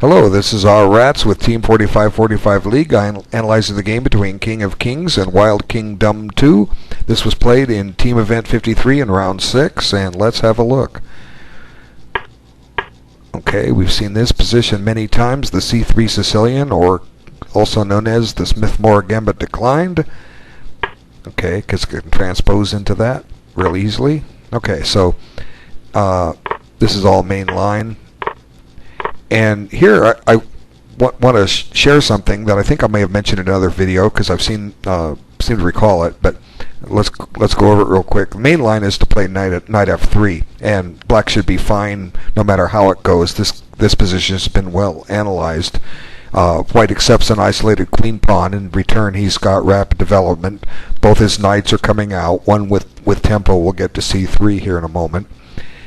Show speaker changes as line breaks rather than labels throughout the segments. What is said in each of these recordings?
Hello, this is our Rats with Team 4545 League. I'm analyzing the game between King of Kings and Wild Kingdom 2. This was played in Team Event 53 in round 6, and let's have a look. Okay, we've seen this position many times, the C3 Sicilian, or also known as the Smith-Morra Gambit Declined. Okay, because it can transpose into that real easily. Okay, so this is all main line. And here I want to share something that I think I may have mentioned in another video because I've seem to recall it, but let's go over it real quick. The main line is to play knight f3, and black should be fine no matter how it goes. This position has been well analyzed. White accepts an isolated queen pawn. In return, he's got rapid development. Both his knights are coming out. One with tempo. We'll get to c3 here in a moment.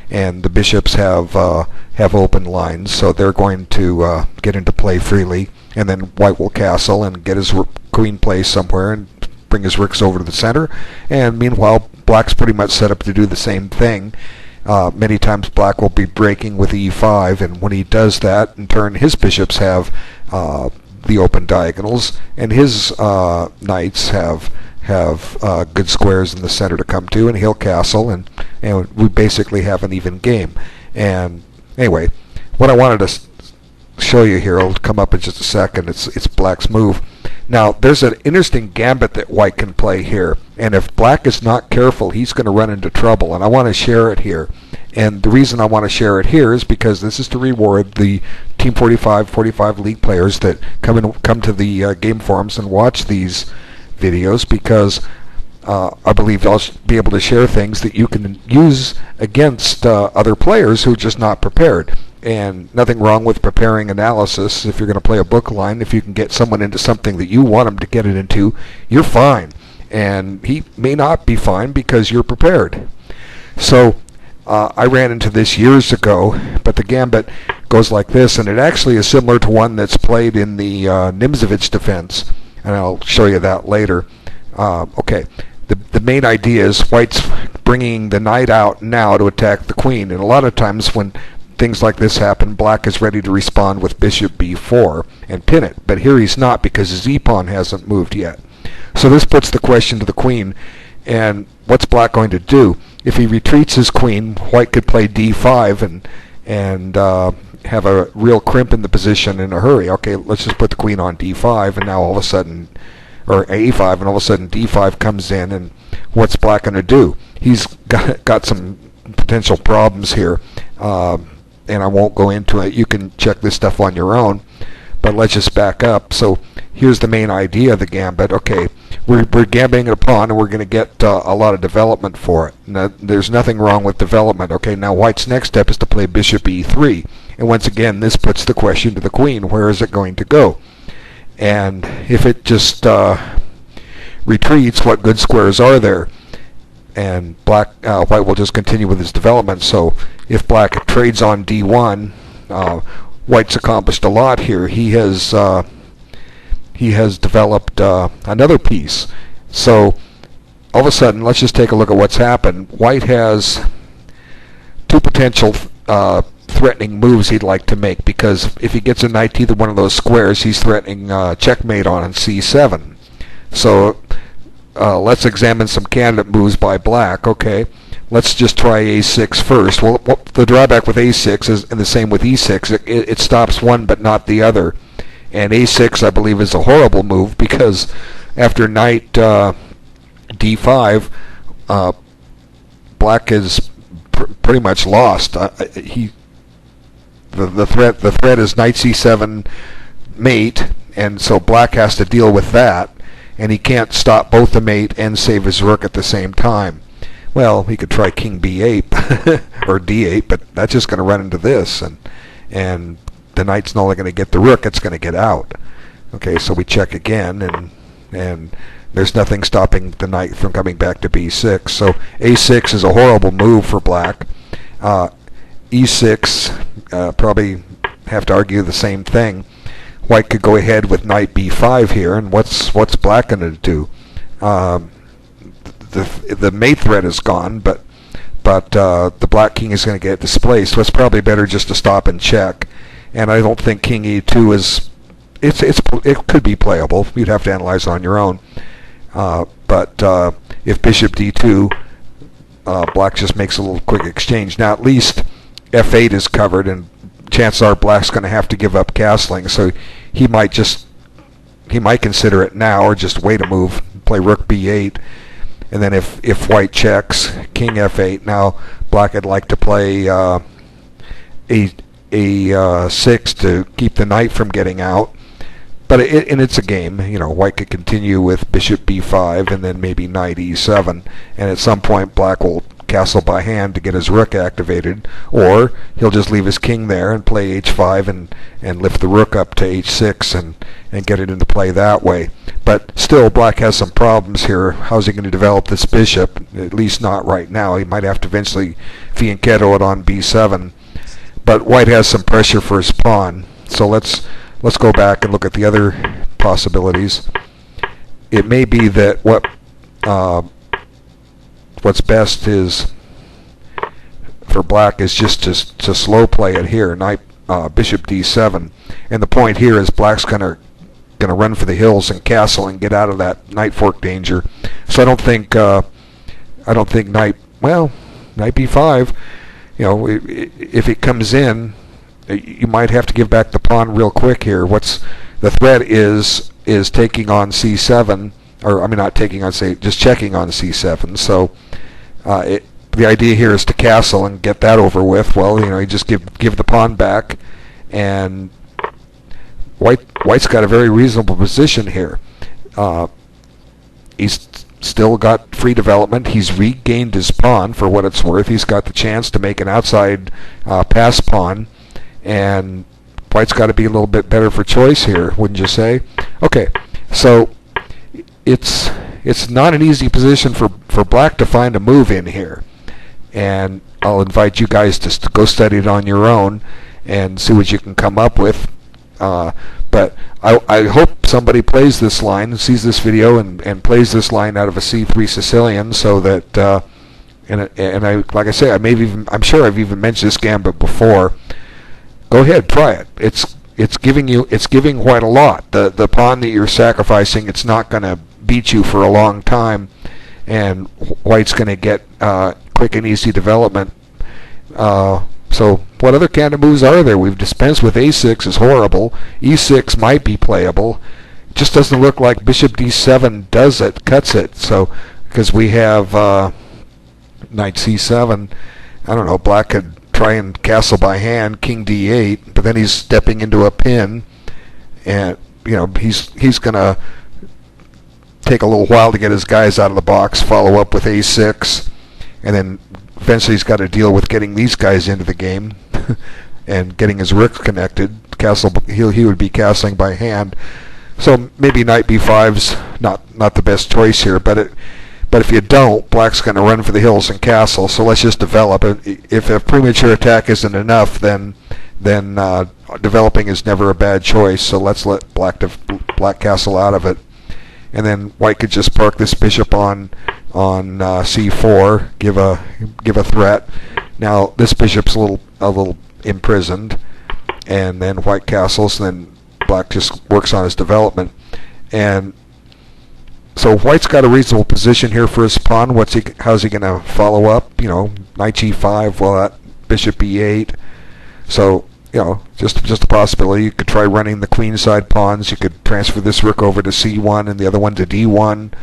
And the bishops have open lines, so they're going to get into play freely. And then white will castle and get his queen placed somewhere and bring his rooks over to the center. And meanwhile, black's pretty much set up to do the same thing. Many times black will be breaking with e5, and when he does that, in turn his bishops have the open diagonals, and his knights have good squares in the center to come to, and he'll castle, and we basically have an even game. And anyway, what I wanted to show you here, will come up in just a second, it's black's move. Now, there's an interesting gambit that white can play here, and if black is not careful, he's going to run into trouble, and I want to share it here. And the reason I want to share it here is because this is to reward the Team 4545 League players that come to the game forums and watch these videos, because I believe I'll be able to share things that you can use against other players who are just not prepared. And nothing wrong with preparing analysis. If you're going to play a book line, if you can get someone into something that you want them to get it into, you're fine. And he may not be fine because you're prepared. So I ran into this years ago, but the gambit goes like this, and it actually is similar to one that's played in the Nimzovich defense, and I'll show you that later. Okay, the main idea is white's bringing the knight out now to attack the queen, and a lot of times when things like this happen, black is ready to respond with bishop b4 and pin it, but here he's not because his e-pawn hasn't moved yet. So this puts the question to the queen, and what's black going to do? If he retreats his queen, white could play d5 and have a real crimp in the position in a hurry. Okay, let's just put the queen on d5, and now all of a sudden, or a5, and all of a sudden d5 comes in, and what's black going to do? He's got some potential problems here, and I won't go into it. You can check this stuff on your own, but let's just back up. So here's the main idea of the gambit. Okay, we're gambiting a pawn, and we're going to get a lot of development for it. Now, there's nothing wrong with development. Okay, now white's next step is to play bishop e3, and once again this puts the question to the queen, where is it going to go? And if it just retreats, what good squares are there? And white will just continue with his development. So if black trades on d1, white's accomplished a lot here. He has developed another piece. So all of a sudden, let's just take a look at what's happened. White has two potential threatening moves he'd like to make, because if he gets a knight to either one of those squares, he's threatening checkmate on c7. So let's examine some candidate moves by black. Okay, let's just try a6 first. Well, the drawback with a6 is, and the same with e6, it stops one but not the other. And a6, I believe, is a horrible move, because after knight d5, black is pretty much lost. The threat is knight c7 mate, and so black has to deal with that, and he can't stop both the mate and save his rook at the same time. Well, he could try king b8 or d8, but that's just going to run into this, and the knight's not only going to get the rook, it's going to get out. Okay, so we check again, and there's nothing stopping the knight from coming back to b6. So a6 is a horrible move for black. e6, probably have to argue the same thing. White could go ahead with knight b5 here, and what's black going to do? The mate threat is gone, but the black king is going to get displaced. So it's probably better just to stop and check. and I don't think king e2 is. It could be playable. You'd have to analyze it on your own. But if bishop d2, black just makes a little quick exchange. Now at least f8 is covered, and chances are black's going to have to give up castling. So he might consider it now, or just wait a move, play rook b8, and then if white checks, king f8. Now black would like to play a6 to keep the knight from getting out. But it's a game. White could continue with bishop b5 and then maybe knight e7, and at some point black will castle by hand to get his rook activated, or he'll just leave his king there and play h5 and lift the rook up to h6 and get it into play that way. But still, black has some problems here. How's he going to develop this bishop? At least not right now. He might have to eventually fianchetto it on b7. But white has some pressure for his pawn. So let's go back and look at the other possibilities. It may be that what's best is for black is just to slow play it here, knight bishop d7, and the point here is black's gonna run for the hills and castle and get out of that knight fork danger. So I don't think knight b5. If it comes in, you might have to give back the pawn real quick here. What's the threat is taking on c7, or I mean not taking on, just checking on c7. So the idea here is to castle and get that over with. Well, you just give the pawn back, and white's got a very reasonable position here. He's still got free development. He's regained his pawn for what it's worth. He's got the chance to make an outside pass pawn, and white's got to be a little bit better for choice here, wouldn't you say? Okay, so it's not an easy position for black to find a move in here, and I'll invite you guys to go study it on your own and see what you can come up with. But I hope somebody plays this line, sees this video, and plays this line out of a C3 Sicilian, so that and I, like I say, I'm sure I've even mentioned this gambit before. Go ahead, try it. It's giving white a lot. The pawn that you're sacrificing, it's not going to beat you for a long time, and white's going to get quick and easy development. So what other kind of moves are there? We've dispensed with a6 is horrible. e6 might be playable. It just doesn't look like bishop d7 does it, cuts it. So because we have knight c7, I don't know, black could try and castle by hand, king d8, but then he's stepping into a pin, and he's going to take a little while to get his guys out of the box, follow up with a6, and then eventually he's got to deal with getting these guys into the game and getting his rook connected. He would be castling by hand. So maybe knight b5's not the best choice here, but if you don't, black's going to run for the hills and castle. So let's just develop it. If a premature attack isn't enough, then developing is never a bad choice. So let's let black castle out of it, and then white could just park this bishop on c4, give a threat. Now this bishop's a little imprisoned, and then white castles, and then black just works on his development. And so white's got a reasonable position here for his pawn. How's he going to follow up? Knight g5. Well, that bishop e8. So just a possibility. You could try running the queen side pawns. You could transfer this rook over to c1 and the other one to d1.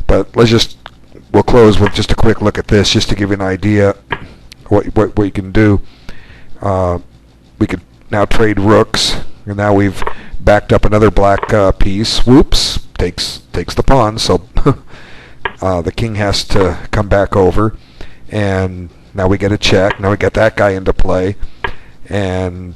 But we'll close with just a quick look at this, just to give you an idea what you can do. We could now trade rooks, and now we've backed up another black piece. Whoops, takes the pawn, so the king has to come back over, and now we get a check. Now we get that guy into play, and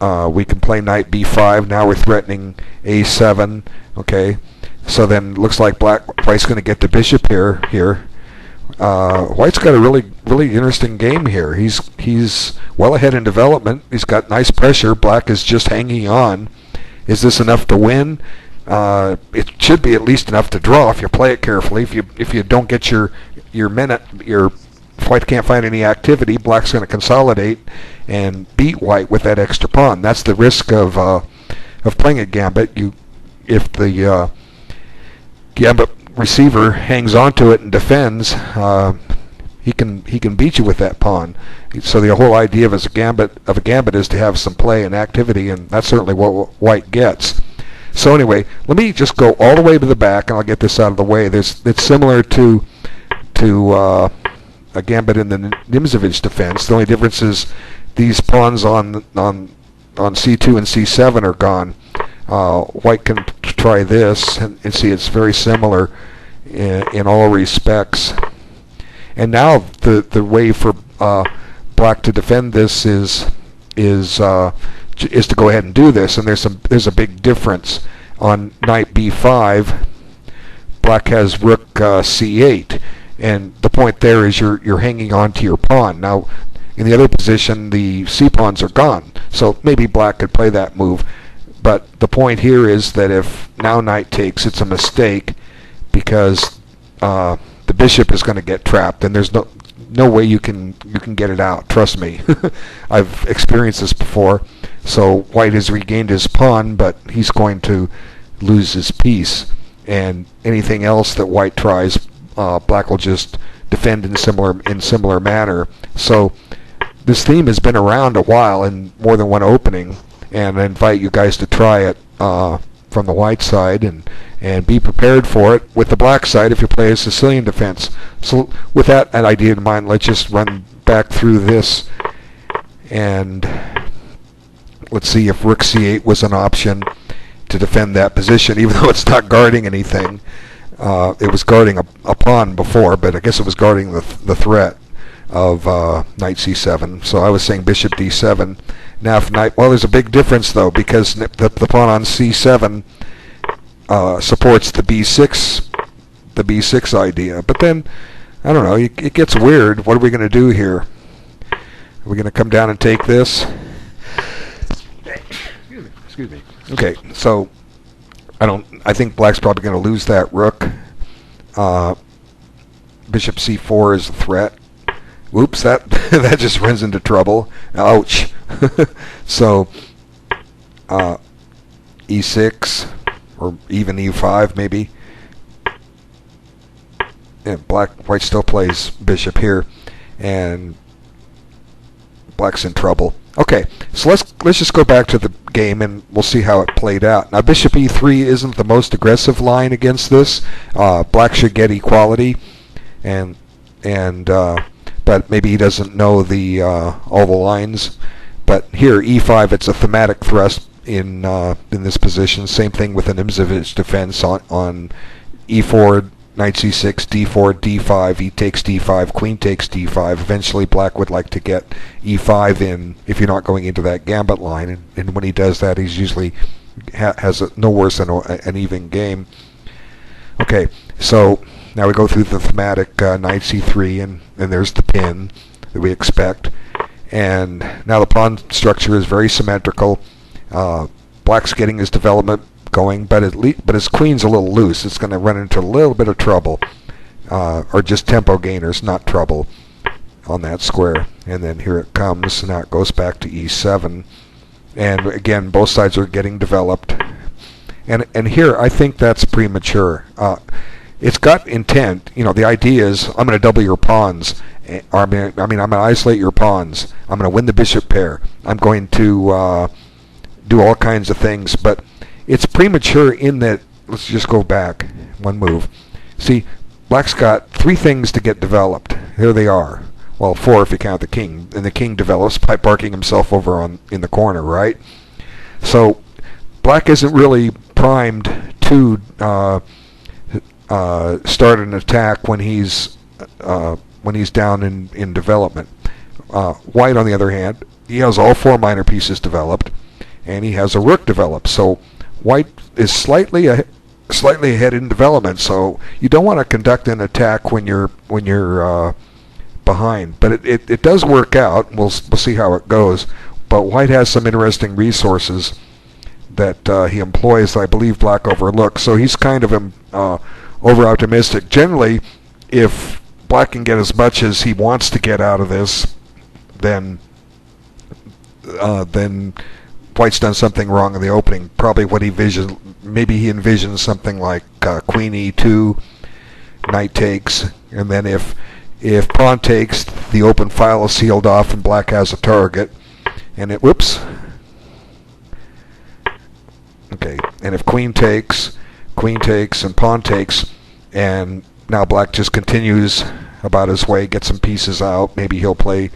we can play knight b5. Now we're threatening a7. Okay, so then looks like white's going to get the bishop here. White's got a really interesting game here. He's well ahead in development. He's got nice pressure. Black is just hanging on. Is this enough to win? It should be at least enough to draw if you play it carefully. If you don't get your white can't find any activity, black's going to consolidate and beat white with that extra pawn. That's the risk of playing a gambit. If the gambit receiver hangs onto it and defends, he can beat you with that pawn. So the whole idea of a gambit is to have some play and activity, and that's certainly what white gets. So anyway, let me just go all the way to the back, and I'll get this out of the way. It's similar to a gambit in the Nimzovich defense. The only difference is these pawns on c2 and c7 are gone. White can try this and see it's very similar in all respects. And now the way for black to defend this is to go ahead and do this. And there's a big difference. On knight b5, black has rook c8, and the point there is you're hanging on to your pawn. Now, in the other position, the c pawns are gone, so maybe black could play that move. But the point here is that if now knight takes, it's a mistake because the bishop is going to get trapped, and there's no way you can get it out. Trust me, I've experienced this before. So white has regained his pawn, but he's going to lose his piece. And anything else that white tries, black will just defend in similar manner. So this theme has been around a while in more than one opening, and I invite you guys to try it from the white side and be prepared for it with the black side if you play a Sicilian defense. So with that idea in mind, let's just run back through this, and let's see if rook c8 was an option to defend that position, even though it's not guarding anything. It was guarding a pawn before, but I guess it was guarding the threat of knight c7. So I was saying bishop d7. Now if knight, well, there's a big difference though, because the pawn on c7 supports the b6 idea. But then, I don't know, it gets weird. What are we going to do here? Are we going to come down and take this? Excuse me. Okay, so I think black's probably going to lose that rook. Bishop c4 is a threat. Whoops, that just runs into trouble. Ouch. So e6 or even e5 maybe. And white still plays bishop here, and black's in trouble. Okay, so let's just go back to the game and we'll see how it played out. Now bishop e3 isn't the most aggressive line against this. Black should get equality, and but maybe he doesn't know all the lines. But here e5, it's a thematic thrust in this position. Same thing with an Nimzovich defense on e4. Knight c6, d4, d5, he takes d5, queen takes d5. Eventually black would like to get e5 in if you're not going into that gambit line, and when he does that, he's usually has no worse than an even game. Okay, so now we go through the thematic knight c3, and there's the pin that we expect. And now the pawn structure is very symmetrical. Black's getting his development going, but his queen's a little loose. It's going to run into a little bit of trouble, or just tempo gainers, not trouble, on that square. And then here it comes. Now it goes back to e7, and again both sides are getting developed. And here I think that's premature. It's got intent. You know, the idea is I'm going to double your pawns. I'm going to isolate your pawns. I'm going to win the bishop pair. I'm going to do all kinds of things, but it's premature in that, let's just go back one move. See, black's got 3 things to get developed. Here they are. Well, 4 if you count the king. And the king develops by parking himself over in the corner, right? So black isn't really primed to start an attack when he's down in development. White, on the other hand, he has all 4 minor pieces developed, and he has a rook developed. So white is slightly ahead in development, so you don't want to conduct an attack when you're behind. But it does work out. We'll see how it goes. But white has some interesting resources that he employs that I believe black overlooks. So he's kind of over optimistic. Generally, if black can get as much as he wants to get out of this, then white's done something wrong in the opening. Probably what he visioned. Maybe he envisions something like queen e2, knight takes, and then if pawn takes, the open file is sealed off and black has a target. And it, whoops. Okay, and if queen takes, and pawn takes, and now black just continues about his way, get some pieces out. Maybe he'll play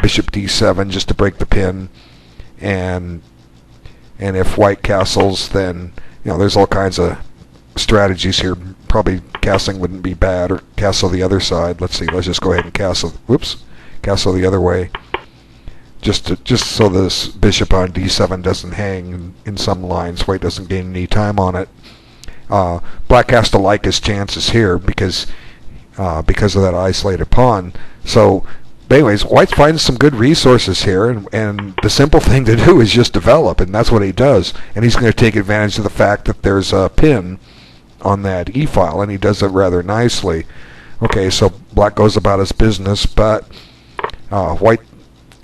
bishop d7 just to break the pin, and if white castles, then there's all kinds of strategies here. Probably castling wouldn't be bad, or castle the other side. Let's see. Let's just go ahead and castle. Whoops, castle the other way. Just so this bishop on d7 doesn't hang in some lines. White doesn't gain any time on it. Black has to like his chances here because of that isolated pawn. So, anyways, white finds some good resources here, and the simple thing to do is just develop, and that's what he does. And he's going to take advantage of the fact that there's a pin on that e-file, and he does it rather nicely. Okay, so black goes about his business, but white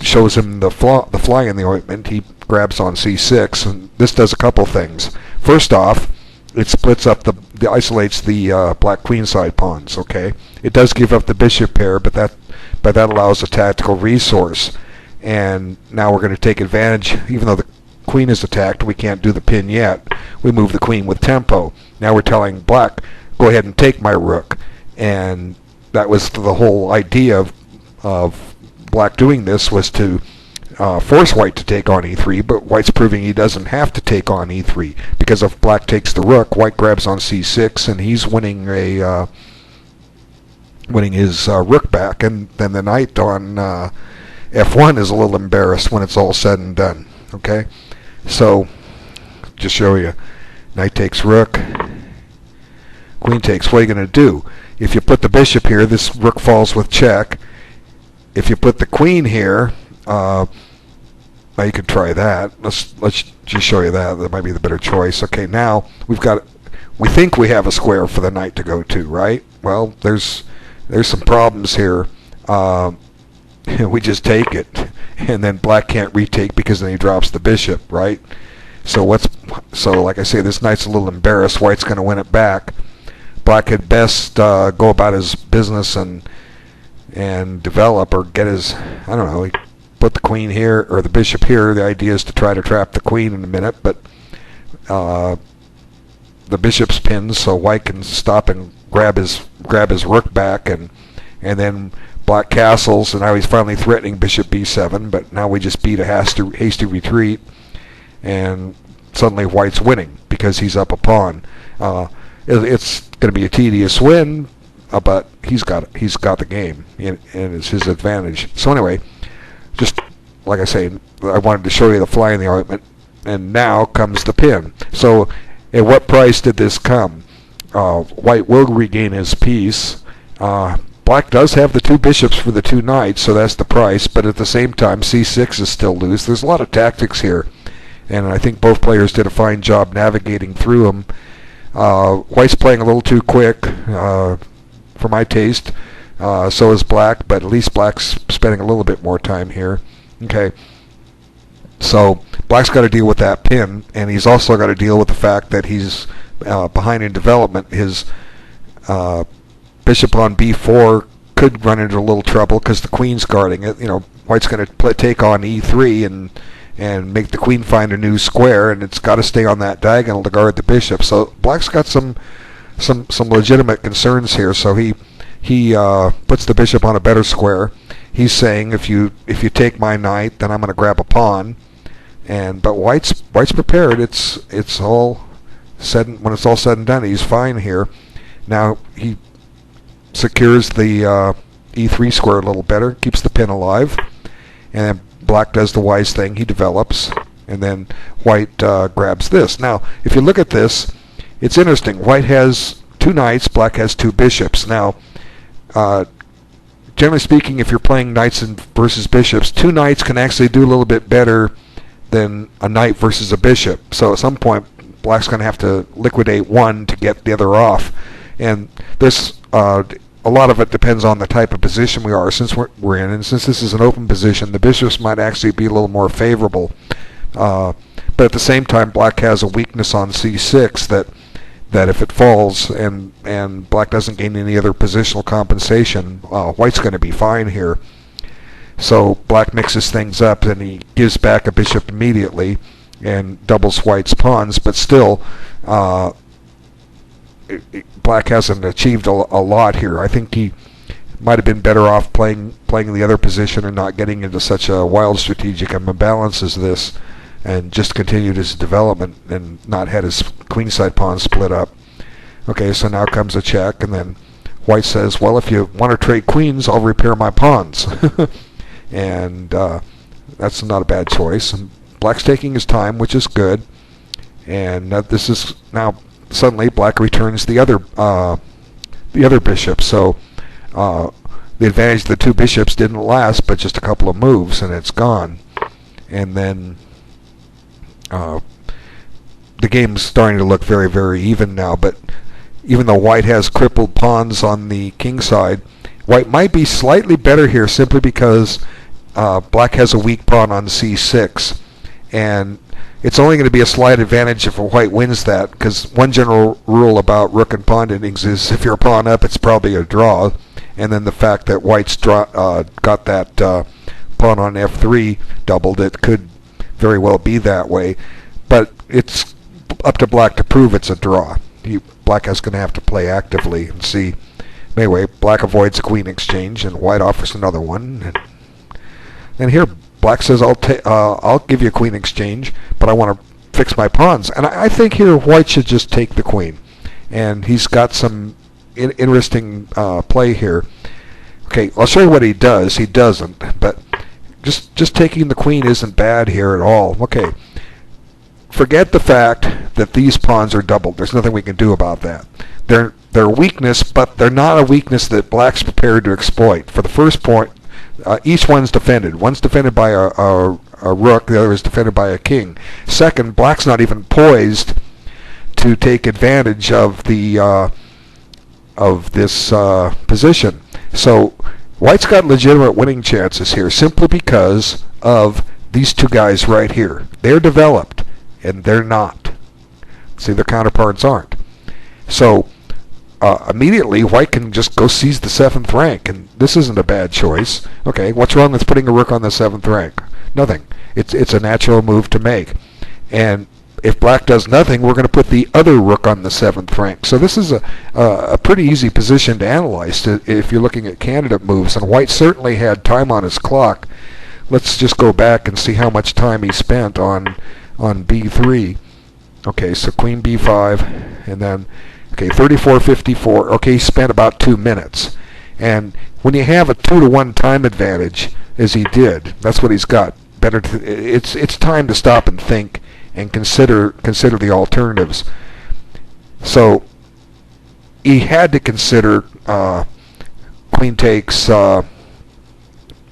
shows him the fly in the ointment. He grabs on c6, and this does a couple things. First off, it splits up isolates the black queenside pawns. Okay, it does give up the bishop pair, but that allows a tactical resource. And now we're going to take advantage. Even though the queen is attacked, we can't do the pin yet. We move the queen with tempo. Now we're telling black, go ahead and take my rook. And that was the whole idea of black doing this, was to force white to take on e3, but white's proving he doesn't have to take on e3, because if black takes the rook, white grabs on c6, and he's winning his rook back, and then the knight on f1 is a little embarrassed when it's all said and done. Okay, so just show you, knight takes rook, queen takes. What are you going to do? If you put the bishop here, this rook falls with check. If you put the queen here, now you could try that. Let's just show you that. That might be the better choice. Okay, now we think we have a square for the knight to go to, right? Well, there's some problems here. We just take it, and then black can't retake because then he drops the bishop, right? So like I say, this knight's a little embarrassed. White's going to win it back. Black had best go about his business and develop, or get his, I don't know, he put the queen here or the bishop here. The idea is to try to trap the queen in a minute, but the bishop's pinned, so white can stop and grab his rook back, and then black castles, and now he's finally threatening bishop b7, but now we just beat a hasty retreat, and suddenly white's winning because he's up a pawn. It's going to be a tedious win, but he's got the game, and it's his advantage. So anyway, just like I say, I wanted to show you the fly in the ointment, and now comes the pin. So at what price did this come? White will regain his piece. Black does have the two bishops for the two knights, so that's the price, but at the same time c6 is still loose. There's a lot of tactics here, and I think both players did a fine job navigating through them. White's playing a little too quick for my taste. So is black, but at least black's spending a little bit more time here. Okay, so black's got to deal with that pin, and he's also got to deal with the fact that he's behind in development. His bishop on b4 could run into a little trouble because the queen's guarding it. White's going to take on e3 and make the queen find a new square, and it's got to stay on that diagonal to guard the bishop. So black's got some legitimate concerns here. So he puts the bishop on a better square. He's saying, if you take my knight, then I'm going to grab a pawn. But white's prepared. It's all said, when it's all said and done, he's fine here. Now he secures the e3 square a little better, keeps the pin alive, and then black does the wise thing. He develops, and then white grabs this. Now, if you look at this, it's interesting. White has two knights, black has two bishops. Now, generally speaking, if you're playing knights versus bishops, two knights can actually do a little bit better than a knight versus a bishop. So at some point, black's going to have to liquidate one to get the other off. And this a lot of it depends on the type of position we are since we're in, and since this is an open position, the bishops might actually be a little more favorable. But at the same time, black has a weakness on c6 that if it falls and black doesn't gain any other positional compensation, white's going to be fine here. So black mixes things up, and he gives back a bishop immediately and doubles white's pawns, but still black hasn't achieved a lot here. I think he might have been better off playing the other position and not getting into such a wild strategic imbalance as this, and just continued his development and not had his queenside pawn split up. Okay, so now comes a check, and then white says, well, if you want to trade queens, I'll repair my pawns. And that's not a bad choice. And black's taking his time, which is good. And this is now suddenly black returns the other bishop. So the advantage of the two bishops didn't last, but just a couple of moves, and it's gone. And then the game's starting to look very, very even now. But even though white has crippled pawns on the king side, white might be slightly better here simply because black has a weak pawn on c6, and it's only going to be a slight advantage if white wins that, because one general rule about rook and pawn endings is if you're a pawn up, it's probably a draw, and then the fact that white's got that pawn on f3 doubled, it could very well be that way, but it's up to black to prove it's a draw. Black is going to have to play actively and see. Anyway, black avoids a queen exchange, and white offers another one. And here, black says, I'll give you a queen exchange, but I want to fix my pawns. And I think here white should just take the queen. And he's got some interesting play here. Okay, I'll show you what he does. He doesn't, but just taking the queen isn't bad here at all. Okay, forget the fact that these pawns are doubled. There's nothing we can do about that. They're a weakness, but they're not a weakness that black's prepared to exploit. For the first point, each one's defended. One's defended by a rook, the other is defended by a king. Second, black's not even poised to take advantage of the this position. So white's got legitimate winning chances here simply because of these two guys right here. They're developed, and they're not. See, their counterparts aren't. So immediately white can just go seize the 7th rank, and this isn't a bad choice. Okay, what's wrong with putting a rook on the 7th rank? Nothing. It's a natural move to make. And if black does nothing, we're going to put the other rook on the 7th rank. So this is a pretty easy position to analyze if you're looking at candidate moves, and white certainly had time on his clock. Let's just go back and see how much time he spent on b3. Okay, so queen b5, and then okay, 34-54. Okay, he spent about 2 minutes. And when you have a 2-to-1 time advantage, as he did, that's what he's got. It's time to stop and think and consider the alternatives. So he had to consider queen takes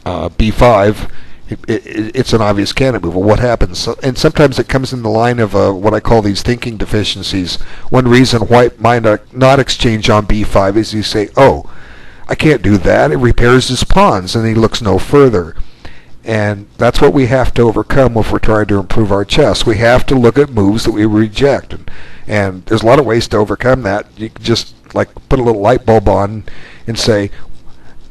b5. It's an obvious candidate move. Well, what happens? And sometimes it comes in the line of what I call these thinking deficiencies. One reason white might not exchange on b5 is you say, oh, I can't do that. It repairs his pawns, and he looks no further. And that's what we have to overcome if we're trying to improve our chess. We have to look at moves that we reject. And there's a lot of ways to overcome that. You can just like put a little light bulb on and say,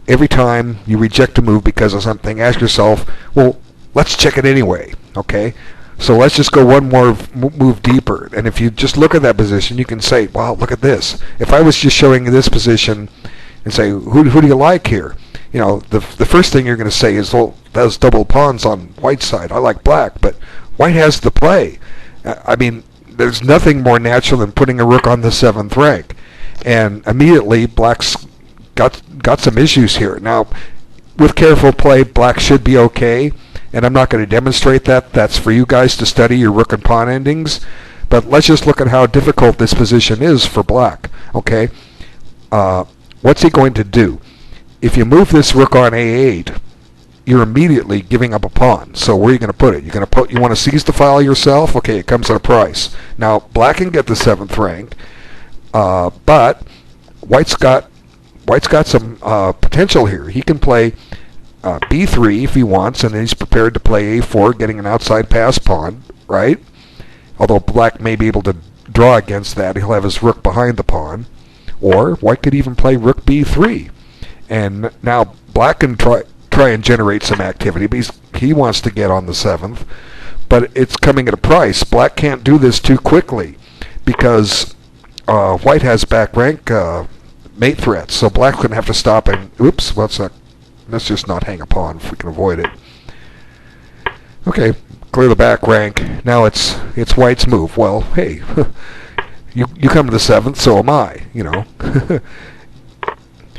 every time you reject a move because of something, ask yourself, well, let's check it anyway, okay? So let's just go one more move deeper. And if you just look at that position, you can say, wow, look at this. If I was just showing you this position and say, who do you like here? You know, the first thing you're going to say is, well, those double pawns on white's side. I like black, but white has the play. I mean, there's nothing more natural than putting a rook on the 7th rank. And immediately, black's got some issues here. Now, with careful play, black should be okay, and I'm not going to demonstrate that. That's for you guys to study your rook and pawn endings. But let's just look at how difficult this position is for black. Okay, what's he going to do? If you move this rook on a8, you're immediately giving up a pawn. So where are you going to put it? You want to seize the file yourself? Okay, it comes at a price. Now, black can get the 7th rank, but white's got White's got some potential here. He can play b3 if he wants, and then he's prepared to play a4, getting an outside pass pawn, right? Although black may be able to draw against that. He'll have his rook behind the pawn. Or white could even play rook b3. And now black can try and generate some activity, but he wants to get on the 7th. But it's coming at a price. Black can't do this too quickly because white has back rank mate threats. So black's going to have to stop and... Oops, let's just not hang a pawn if we can avoid it. Okay, clear the back rank. Now it's white's move. Well, hey, you come to the 7th, so am I, you know.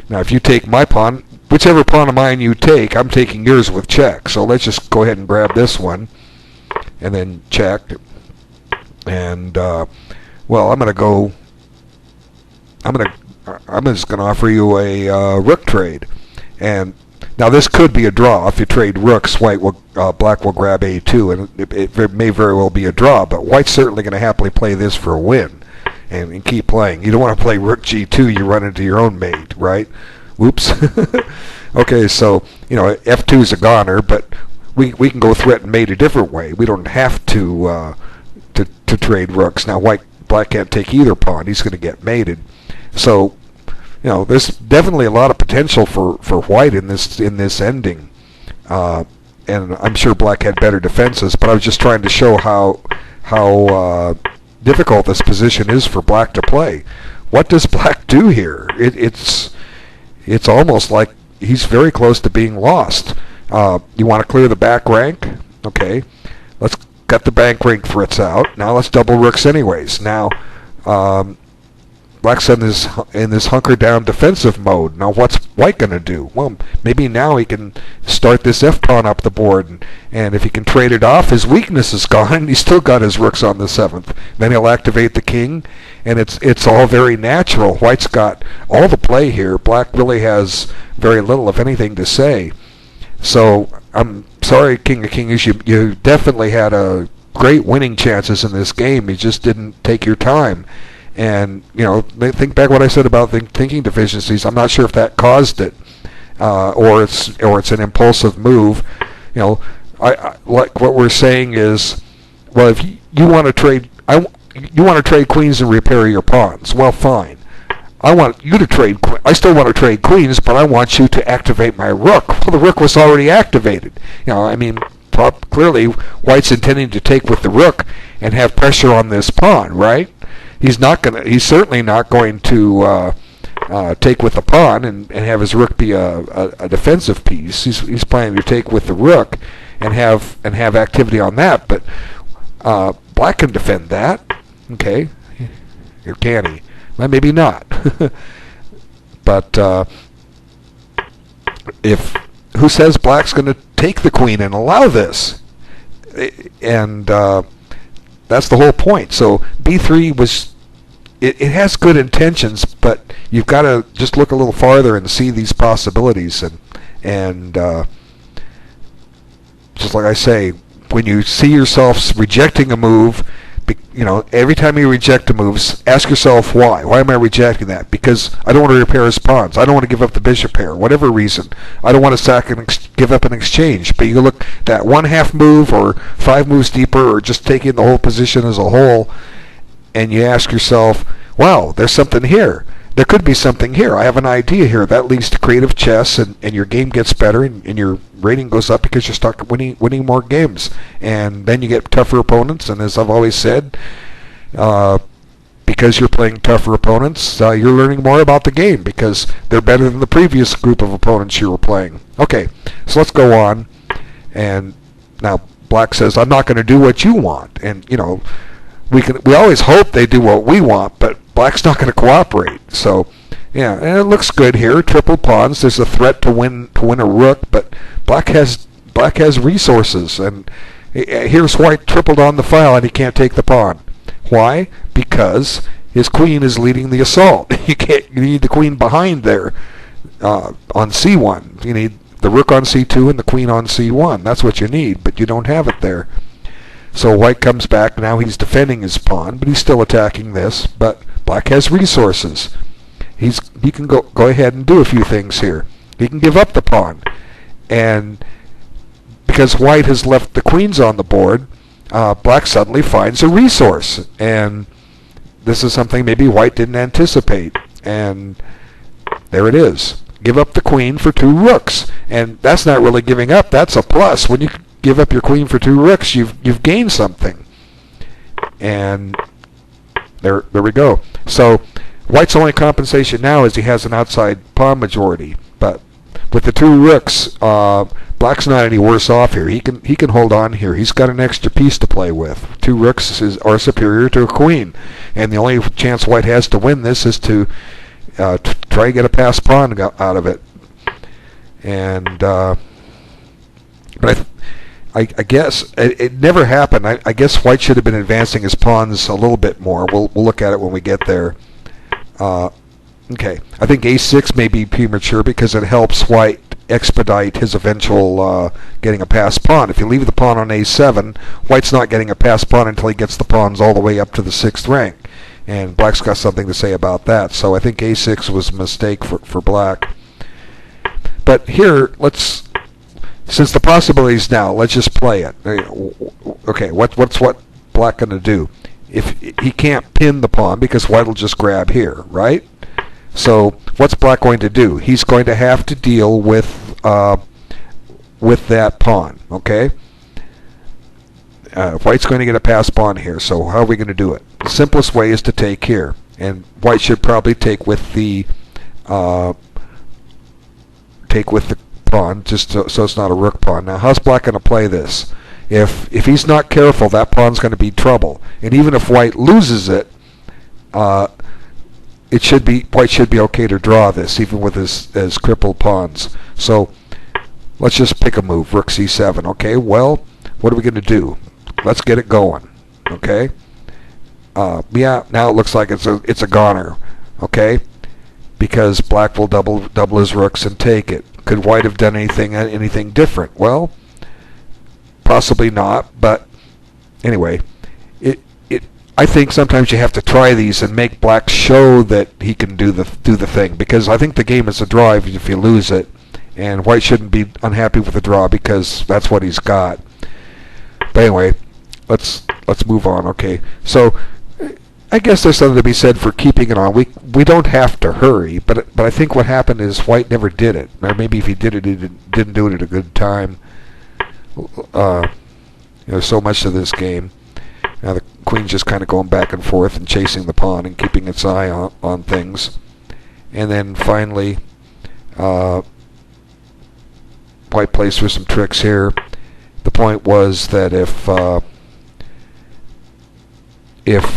Now, if you take my pawn, whichever pawn of mine you take, I'm taking yours with check. So let's just go ahead and grab this one, and then check. And well, I'm just going to offer you a rook trade. And now this could be a draw. If you trade rooks, black will grab a2, and it may very well be a draw. But white's certainly going to happily play this for a win. And keep playing. You don't want to play rook g2, you run into your own mate, right? Whoops. Okay, so, you know, f2 is a goner, but we can go threaten mate a different way. We don't have to trade rooks. Now, black can't take either pawn. He's going to get mated. So, you know, there's definitely a lot of potential for white in this ending. And I'm sure black had better defenses, but I was just trying to show how difficult this position is for black to play. What does black do here? It's almost like he's very close to being lost. You want to clear the back rank? Okay, let's cut the back rank threats out. Now let's double rooks anyways. Now black's in this hunker down defensive mode. Now what's white going to do? Well, maybe now he can start this f-pawn up the board, and if he can trade it off, his weakness is gone, and he's still got his rooks on the 7th. Then he'll activate the king, and it's all very natural. White's got all the play here. Black really has very little, if anything, to say. So I'm sorry, King of Kings, you definitely had a great winning chances in this game. You just didn't take your time. And, you know, think back what I said about thinking deficiencies. I'm not sure if that caused it, or it's an impulsive move. You know, I like what we're saying is, well, if you want to trade, you want to trade queens and repair your pawns. Well, fine. I want you to trade. I still want to trade queens, but I want you to activate my rook. Well, the rook was already activated. You know, I mean, clearly white's intending to take with the rook and have pressure on this pawn, right? He's certainly not going to take with the pawn and have his rook be a defensive piece. He's planning to take with the rook and have activity on that. But black can defend that. Okay, or can he? Well, maybe not. But who says black's going to take the queen and allow this? And that's the whole point. So b3 it has good intentions, but you've got to just look a little farther and see these possibilities. And just like I say, when you see yourself rejecting a move, you know, every time you reject a move, ask yourself why. Why am I rejecting that? Because I don't want to repair his pawns. I don't want to give up the bishop pair. Whatever reason. I don't want to sack and give up an exchange. But you look that 1/2 move or 5 moves deeper or just taking the whole position as a whole, and you ask yourself, wow, there's something here. There could be something here. I have an idea here. That leads to creative chess, and your game gets better, and your rating goes up because you start winning more games. And then you get tougher opponents, and as I've always said, because you're playing tougher opponents, you're learning more about the game because they're better than the previous group of opponents you were playing. Okay, so let's go on. And now black says, I'm not going to do what you want. And, you know, we always hope they do what we want, but black's not going to cooperate. So, yeah, and it looks good here. Triple pawns. There's a threat to win a rook, but black has resources, and here's white tripled on the file, and he can't take the pawn. Why? Because his queen is leading the assault. You need the queen behind there on c1. You need the rook on c2 and the queen on c1. That's what you need, but you don't have it there. So white comes back. Now he's defending his pawn, but he's still attacking this. But black has resources. he can go ahead and do a few things here. He can give up the pawn, and because white has left the queens on the board, black suddenly finds a resource, and this is something maybe white didn't anticipate, and there it is. Give up the queen for 2 rooks, and that's not really giving up. That's a plus. When you give up your queen for 2 rooks, you've gained something, and there we go. So white's only compensation now is he has an outside pawn majority, but with the 2 rooks, black's not any worse off here. He can hold on here. He's got an extra piece to play with. 2 rooks are superior to a queen, and the only chance white has to win this is to try to get a passed pawn out of it. And but I guess it never happened. I guess white should have been advancing his pawns a little bit more. We'll look at it when we get there. Okay, I think a6 may be premature because it helps white expedite his eventual getting a passed pawn. If you leave the pawn on a7, white's not getting a passed pawn until he gets the pawns all the way up to the 6th rank. And black's got something to say about that. So I think a6 was a mistake for black. But here, since the possibilities now, let's just play it. Okay, what's black going to do? If he can't pin the pawn because white will just grab here, right? So what's black going to do? He's going to have to deal with that pawn, okay? White's going to get a passed pawn here, so how are we going to do it? The simplest way is to take here, and white should probably take with the pawn, just so it's not a rook pawn. Now, how's black going to play this? If he's not careful, that pawn's going to be trouble, and even if white loses it, white should be okay to draw this, even with his crippled pawns. So let's just pick a move, rook c7. Okay, well, what are we going to do? Let's get it going. Okay. Yeah, now it looks like it's a goner. Okay, because black will double his rooks and take it. Could white have done anything different? Well, possibly not. But anyway, I think sometimes you have to try these and make black show that he can do the thing, because I think the game is a draw if you lose it, and white shouldn't be unhappy with the draw because that's what he's got. But anyway, let's move on. Okay, so I guess there's something to be said for keeping it on. We don't have to hurry, but I think what happened is white never did it, or maybe if he did it, he didn't do it at a good time. There's so much to this game. Now the queen's just kind of going back and forth and chasing the pawn and keeping its eye on things. And then finally, white plays for some tricks here. The point was that if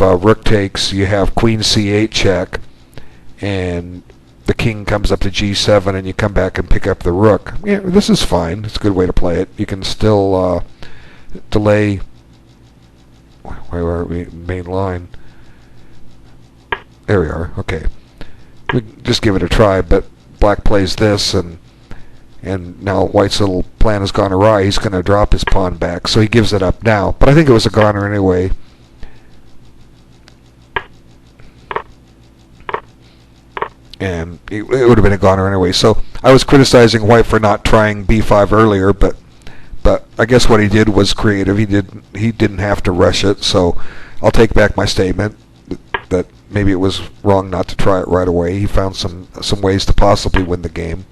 rook takes, you have queen c8 check, and the king comes up to g7, and you come back and pick up the rook. Yeah, this is fine. It's a good way to play it. You can still delay. Where are we? Main line. There we are. Okay. We just give it a try, but black plays this, and now white's little plan has gone awry. He's going to drop his pawn back, so he gives it up now. But I think it was a goner anyway. And it would have been a goner anyway. So I was criticizing white for not trying b5 earlier, but I guess what he did was creative. He didn't have to rush it. So I'll take back my statement that maybe it was wrong not to try it right away. He found some ways to possibly win the game.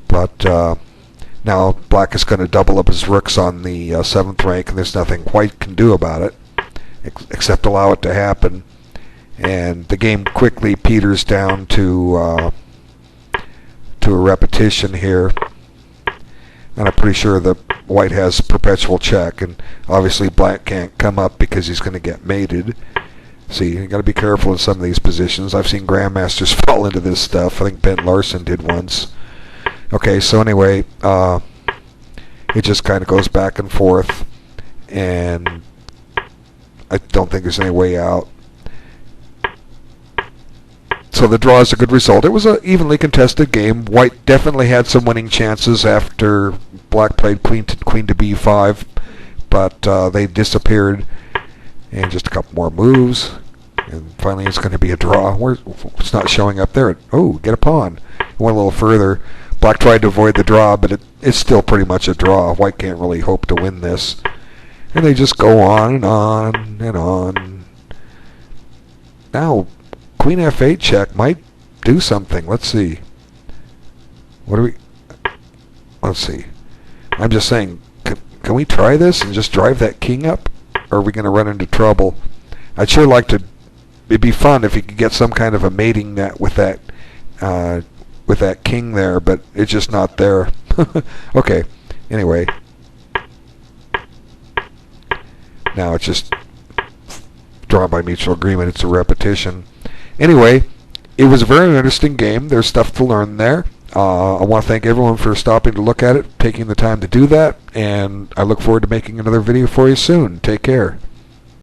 But now black is going to double up his rooks on the 7th rank, and there's nothing white can do about it except allow it to happen. And the game quickly peters down to a repetition here. And I'm pretty sure that white has perpetual check, and obviously black can't come up because he's going to get mated. See, you got to be careful in some of these positions. I've seen grandmasters fall into this stuff. I think Ben Larson did once. Okay, so anyway, it just kind of goes back and forth, and I don't think there's any way out. So the draw is a good result. It was an evenly contested game. White definitely had some winning chances after black played queen to b5, but they disappeared. And just a couple more moves. And finally it's going to be a draw. It's not showing up there. Oh, get a pawn. It went a little further. Black tried to avoid the draw, but it's still pretty much a draw. White can't really hope to win this. And they just go on and on and on. Now, Queen F8 check might do something. Let's see. What do we... Let's see. I'm just saying, can we try this and just drive that king up? Or are we going to run into trouble? I'd sure like to... It'd be fun if you could get some kind of a mating net with that king there, but it's just not there. Okay. Anyway. Now it's just drawn by mutual agreement. It's a repetition. Anyway, it was a very interesting game. There's stuff to learn there. I want to thank everyone for stopping to look at it, taking the time to do that, and I look forward to making another video for you soon. Take care.